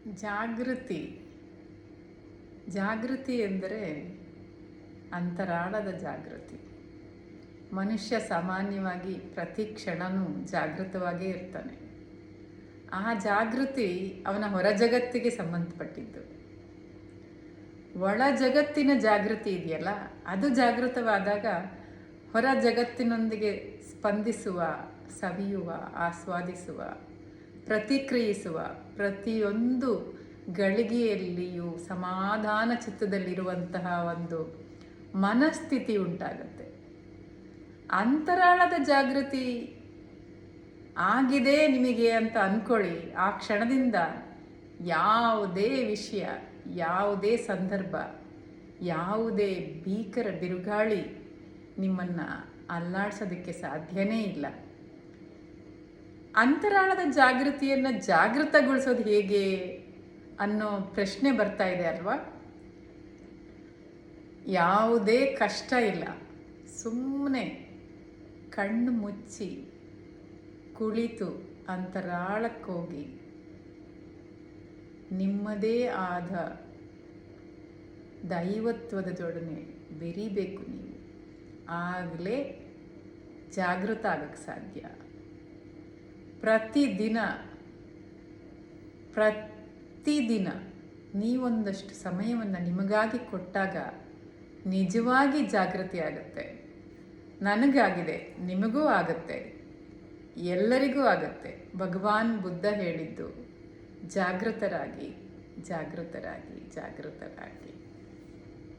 ಜಾಗೃತಿ ಜಾಗೃತಿ ಎಂದರೆ ಅಂತರಾಳದ ಜಾಗೃತಿ. ಮನುಷ್ಯ ಸಾಮಾನ್ಯವಾಗಿ ಪ್ರತಿ ಕ್ಷಣವೂ ಜಾಗೃತವಾಗೇ ಇರ್ತಾನೆ. ಆ ಜಾಗೃತಿ ಅವನ ಹೊರ ಜಗತ್ತಿಗೆ ಸಂಬಂಧಪಟ್ಟಿದ್ದು. ಒಳ ಜಗತ್ತಿನ ಜಾಗೃತಿ ಇದೆಯಲ್ಲ, ಅದು ಜಾಗೃತವಾದಾಗ ಹೊರ ಜಗತ್ತಿನೊಂದಿಗೆ ಸ್ಪಂದಿಸುವ, ಸವಿಯುವ, ಆಸ್ವಾದಿಸುವ, ಪ್ರತಿಕ್ರಿಯಿಸುವ ಪ್ರತಿಯೊಂದು ಗಳಿಗೆಯಲ್ಲಿಯೂ ಸಮಾಧಾನ ಚಿತ್ತದಲ್ಲಿರುವಂತಹ ಒಂದು ಮನಸ್ಥಿತಿ ಉಂಟಾಗತ್ತೆ. ಅಂತರಾಳದ ಜಾಗೃತಿ ಆಗಿದೆ ನಿಮಗೆ ಅಂತ ಅಂದ್ಕೊಳ್ಳಿ. ಆ ಕ್ಷಣದಿಂದ ಯಾವುದೇ ವಿಷಯ, ಯಾವುದೇ ಸಂದರ್ಭ, ಯಾವುದೇ ಭೀಕರ ಬಿರುಗಾಳಿ ನಿಮ್ಮನ್ನು ಅಲ್ಲಾಡಿಸೋದಕ್ಕೆ ಸಾಧ್ಯನೇ ಇಲ್ಲ. ಅಂತರಾಳದ ಜಾಗೃತಿಯನ್ನು ಜಾಗೃತಗೊಳಿಸೋದು ಹೇಗೆ ಅನ್ನೋ ಪ್ರಶ್ನೆ ಬರ್ತಾ ಇದೆ ಅಲ್ವಾ? ಯಾವುದೇ ಕಷ್ಟ ಇಲ್ಲ. ಸುಮ್ಮನೆ ಕಣ್ಣು ಮುಚ್ಚಿ ಕುಳಿತು ಅಂತರಾಳಕ್ಕೋಗಿ ನಿಮ್ಮದೇ ಆದ ದೈವತ್ವದ ಜೋಡಣೆ ಬೆರಿಬೇಕು ನೀವು. ಆಗಲೇ ಜಾಗೃತ ಆಗಕ್ಕೆ ಸಾಧ್ಯ. ಪ್ರತಿದಿನ ನೀವೊಂದಷ್ಟು ಸಮಯವನ್ನು ನಿಮಗಾಗಿ ಕೊಟ್ಟಾಗ ನಿಜವಾಗಿ ಜಾಗೃತಿ ಆಗುತ್ತೆ. ನನಗಾಗಿದೆ, ನಿಮಗೂ ಆಗುತ್ತೆ, ಎಲ್ಲರಿಗೂ ಆಗುತ್ತೆ. ಭಗವಾನ್ ಬುದ್ಧ ಹೇಳಿದ್ದು ಜಾಗೃತರಾಗಿ ಜಾಗೃತರಾಗಿ ಜಾಗೃತರಾಗಿ.